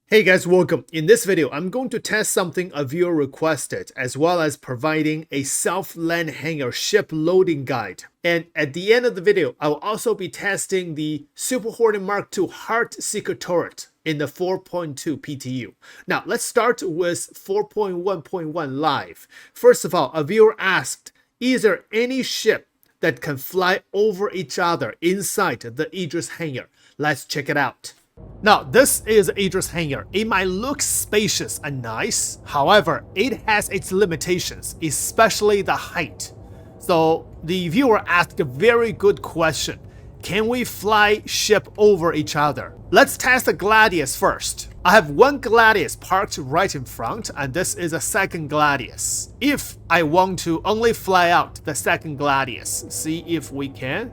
Hey guys, welcome. In this video, I'm going to test something a viewer requested, as well as providing a self-land hangar ship loading guide. And at the end of the video, I will also be testing the Super Hornet Mark II Heartseeker turret in the 4.2 PTU. Now, let's start with 4.1.1 live. First of all, a viewer asked, is there any ship that can fly over each other inside the Idris hangar? Let's check it out. Now, this is Idris hangar. It might look spacious and nice, however, it has its limitations, especially the height. So the viewer asked a very good question. Can we fly ship over each other? Let's test the Gladius first. I have one Gladius parked right in front, and this is a second Gladius. If I want to only fly out the second Gladius, see if we can.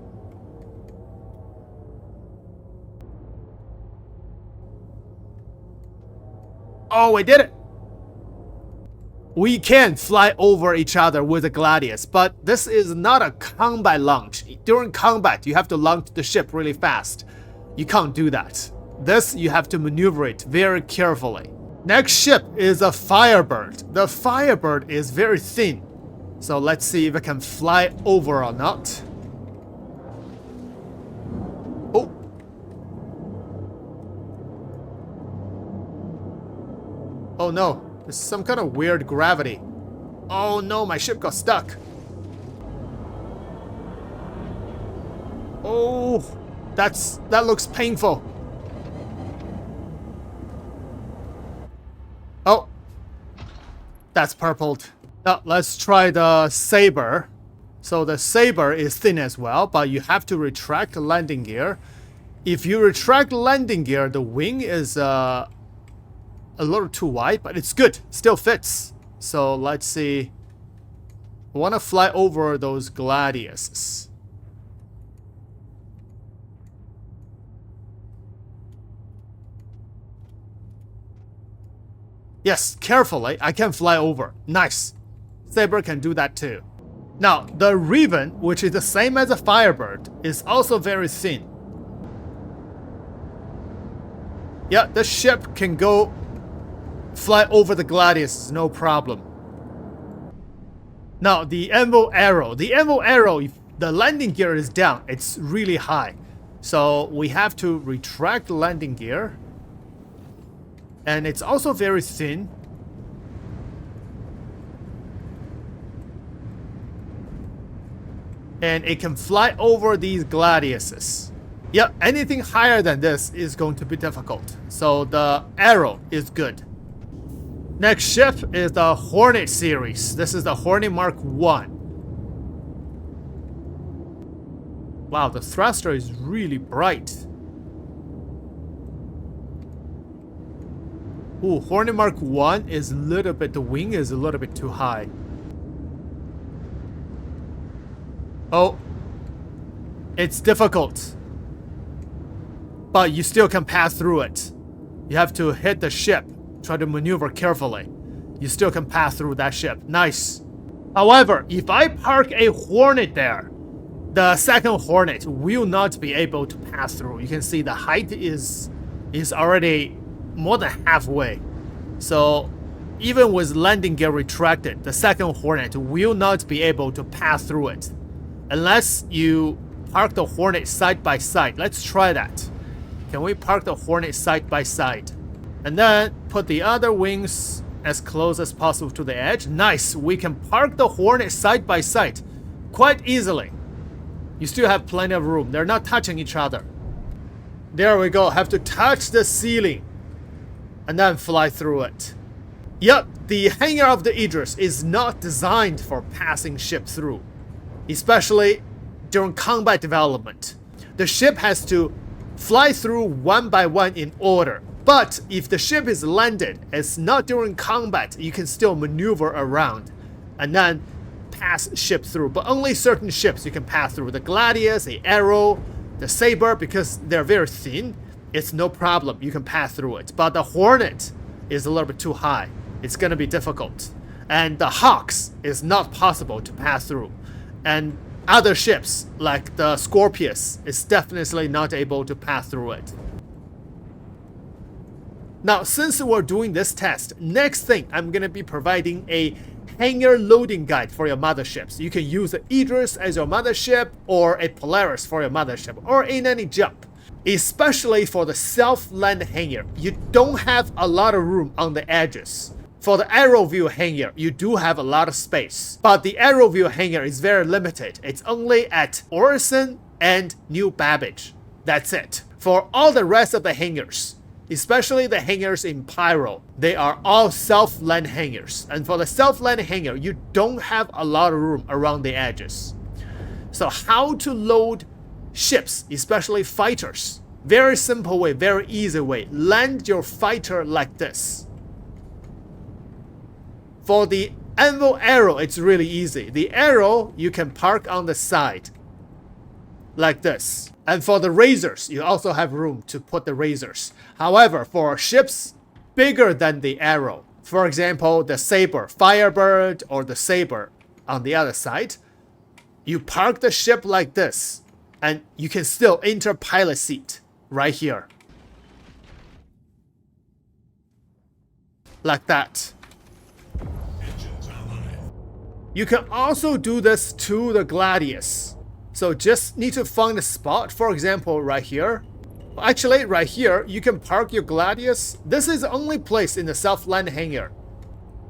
Oh, we did it! We can fly over each other with the Gladius, but this is not a combat launch. During combat, you have to launch the ship really fast. You can't do that. This, you have to maneuver it very carefully. Next ship is a Firebird. The Firebird is very thin, so let's see if it can fly over or not. Oh! Oh no, there's some kind of weird gravity. Oh no, my ship got stuck. Oh, that looks painful. Oh, that's purpled. Now let's try the Saber. So the Saber is thin as well, but you have to retract the landing gear. If you retract the landing gear, the wing is a little too wide, but it's good. Still fits. So let's see. I want to fly over those Gladiuses. Yes, carefully. I can fly over. Nice. Saber can do that too. Now, the Raven, which is the same as a Firebird, is also very thin. Yeah, the ship can go fly over the Gladius, no problem. Now, the Anvil Arrow. The Anvil Arrow, if the landing gear is down, it's really high. So we have to retract the landing gear. And it's also very thin. And it can fly over these Gladiuses. Yep, anything higher than this is going to be difficult. So the Arrow is good. Next ship is the Hornet series. This is the Hornet Mark I. Wow, the thruster is really bright. Ooh, Hornet Mark I is a little bit, the wing is a little bit too high. Oh, it's difficult. But you still can pass through it. You have to hit the ship. Try to maneuver carefully. You still can pass through that ship. Nice. However, if I park a Hornet there, the second Hornet will not be able to pass through. You can see the height is already more than halfway. So even with landing gear retracted, the second Hornet will not be able to pass through it. Unless you park the Hornet side by side. Let's try that. Can we park the Hornet side by side? And then put the other wings as close as possible to the edge. Nice, we can park the Hornet side by side quite easily. You still have plenty of room. They're not touching each other. There we go, have to touch the ceiling and then fly through it. Yep, the hangar of the Idris is not designed for passing ship through, especially during combat development. The ship has to fly through one by one in order. But if the ship is landed, it's not during combat, you can still maneuver around and then pass ship through. But only certain ships you can pass through. The Gladius, the Arrow, the Saber, because they're very thin, it's no problem. You can pass through it. But the Hornet is a little bit too high. It's going to be difficult. And the Hawks is not possible to pass through. And other ships, like the Scorpius, is definitely not able to pass through it. Now, since we're doing this test, next thing I'm gonna be providing a hangar loading guide for your motherships. You can use the Idris as your mothership or a Polaris for your mothership or in any jump. Especially for the self-land hangar, you don't have a lot of room on the edges. For the aero view hangar, you do have a lot of space, but the aero view hangar is very limited. It's only at Odyssey and New Babbage. That's it. For all the rest of the hangars, especially the hangars in Pyro, they are all self-land hangars. And for the self-land hangar, you don't have a lot of room around the edges. So how to load ships, especially fighters? Very simple way, very easy way. Land your fighter like this. For the anvil arrow, it's really easy. The arrow, you can park on the side like this. And for the razors, you also have room to put the razors. However, for ships bigger than the arrow, for example, the Saber, Firebird, or the Saber on the other side, you park the ship like this, and you can still enter pilot seat right here. Like that. You can also do this to the Gladius. So just need to find a spot, for example, right here. Actually, right here, you can park your Gladius. This is the only place in the self-land hangar.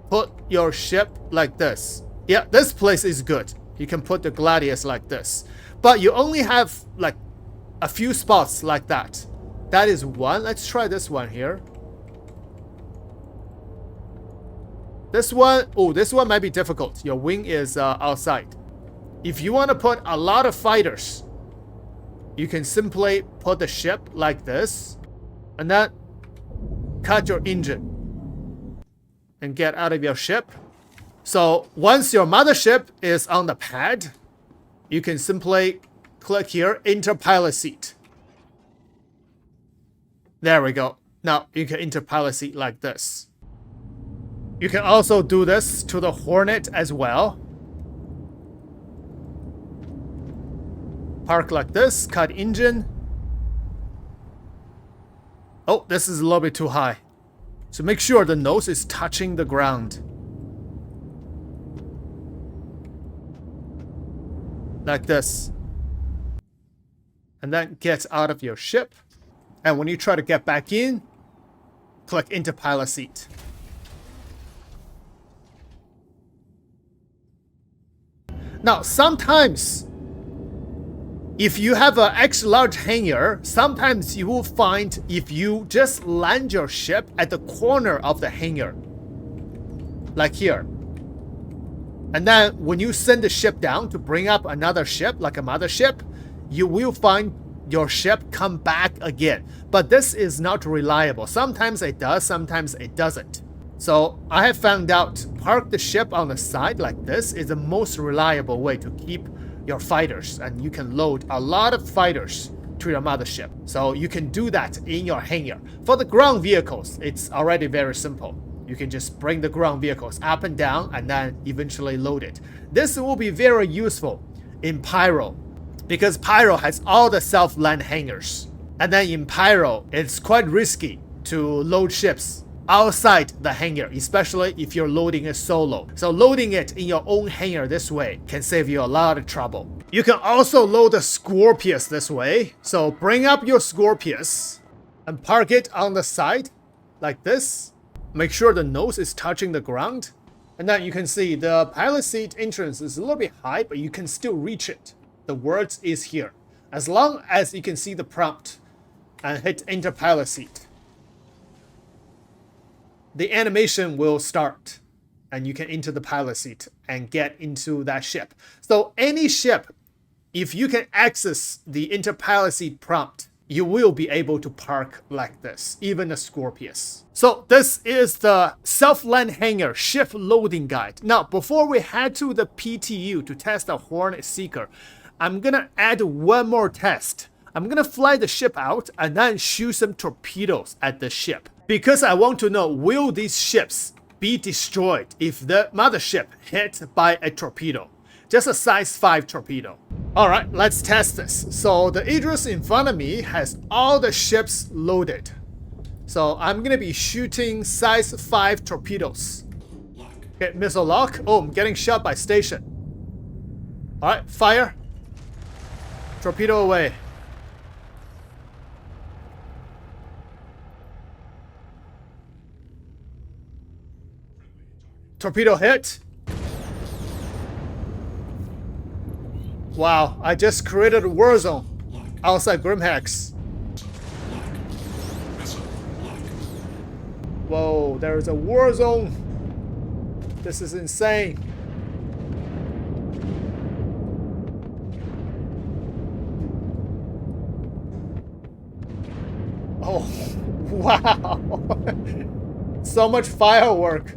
Put your ship like this. Yeah, this place is good. You can put the Gladius like this. But you only have like a few spots like that. That is one. Let's try this one here. This one, oh, this one might be difficult. Your wing is outside. If you want to put a lot of fighters, you can simply put the ship like this, and then cut your engine and get out of your ship. So once your mothership is on the pad, you can simply click here, enter pilot seat. There we go. Now you can enter pilot seat like this. You can also do this to the Hornet as well. Park like this, cut engine. Oh, this is a little bit too high. So make sure the nose is touching the ground. Like this. And then get out of your ship. And when you try to get back in, click into pilot seat. Now, sometimes, if you have an extra large hangar, sometimes you will find if you just land your ship at the corner of the hangar, like here. And then when you send the ship down to bring up another ship, like a mothership, you will find your ship come back again. But this is not reliable. Sometimes it does, sometimes it doesn't. So I have found out park the ship on the side like this is the most reliable way to keep your fighters, and you can load a lot of fighters to your mothership. So you can do that in your hangar. For the ground vehicles, it's already very simple. You can just bring the ground vehicles up and down and then eventually load it. This will be very useful in Pyro because Pyro has all the self-land hangars. And then in Pyro, it's quite risky to load ships outside the hangar, especially if you're loading it solo. So loading it in your own hangar this way can save you a lot of trouble. You can also load the Scorpius this way. So bring up your Scorpius and park it on the side like this. Make sure the nose is touching the ground. And then you can see the pilot seat entrance is a little bit high, but you can still reach it. The words is here. As long as you can see the prompt and hit enter pilot seat, the animation will start and you can enter the pilot seat and get into that ship. So any ship, if you can access the enter pilot seat prompt, you will be able to park like this, even a Scorpius. So this is the self-land hangar ship loading guide. Now, before we head to the PTU to test the Heartseeker, I'm gonna add one more test. I'm gonna fly the ship out and then shoot some torpedoes at the ship. Because I want to know, will these ships be destroyed if the mothership hit by a torpedo? Just a size 5 torpedo. Alright, let's test this. So the Idris in front of me has all the ships loaded. So I'm gonna be shooting size 5 torpedoes. Okay, missile lock. Oh, I'm getting shot by station. Alright, fire. Torpedo away. Torpedo hit. Wow, I just created a war zone outside Grimhex. Whoa, there's a war zone. This is insane. Oh, wow. So much firework.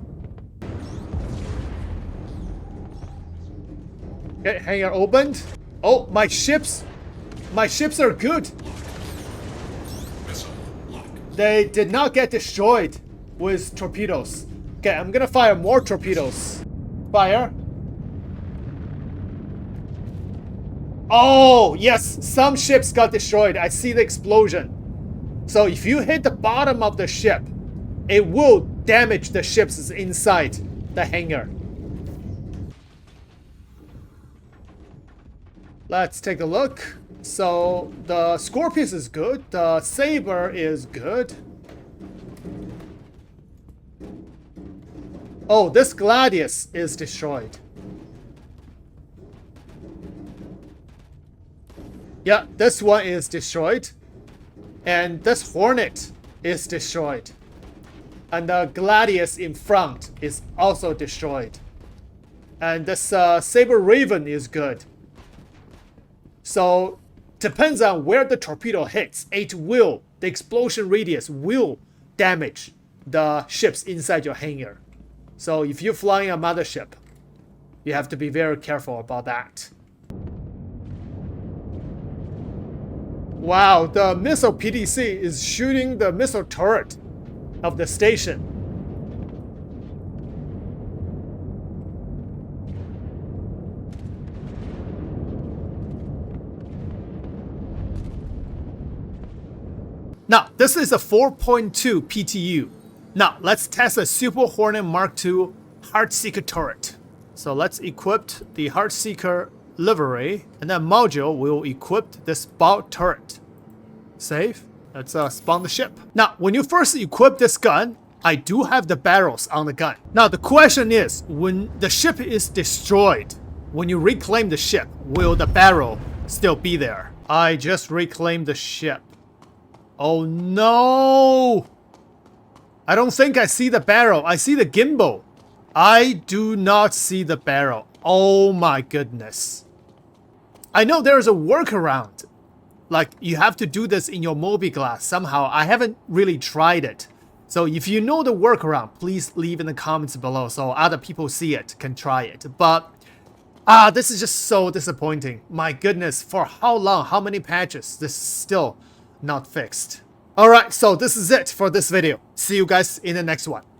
Okay, hangar opened. Oh, my ships are good. They did not get destroyed with torpedoes. Okay, I'm gonna fire more torpedoes. Fire. Oh, yes, some ships got destroyed. I see the explosion. So if you hit the bottom of the ship, it will damage the ships inside the hangar. Let's take a look. So the Scorpius is good. The Saber is good. Oh, this Gladius is destroyed. Yeah, this one is destroyed. And this Hornet is destroyed. And the Gladius in front is also destroyed. And this Saber Raven is good. So, depends on where the torpedo hits. The explosion radius will damage the ships inside your hangar. So, if you're flying a mothership, you have to be very careful about that. Wow, the missile PDC is shooting the missile turret of the station. Now, this is a 4.2 PTU. Now, let's test a Super Hornet Mark II Heartseeker turret. So let's equip the Heartseeker livery, and then module will equip this bow turret. Save. Let's spawn the ship. Now, when you first equip this gun, I do have the barrels on the gun. Now, the question is, when the ship is destroyed, when you reclaim the ship, will the barrel still be there? I just reclaimed the ship. Oh no! I don't think I see the barrel. I see the gimbal. I do not see the barrel. Oh my goodness. I know there's a workaround. Like, you have to do this in your mobiGlas somehow. I haven't really tried it. So if you know the workaround, please leave in the comments below so other people see it, can try it. But, this is just so disappointing. My goodness, for how long, how many patches? This is still not fixed. Alright, so this is it for this video. See you guys in the next one.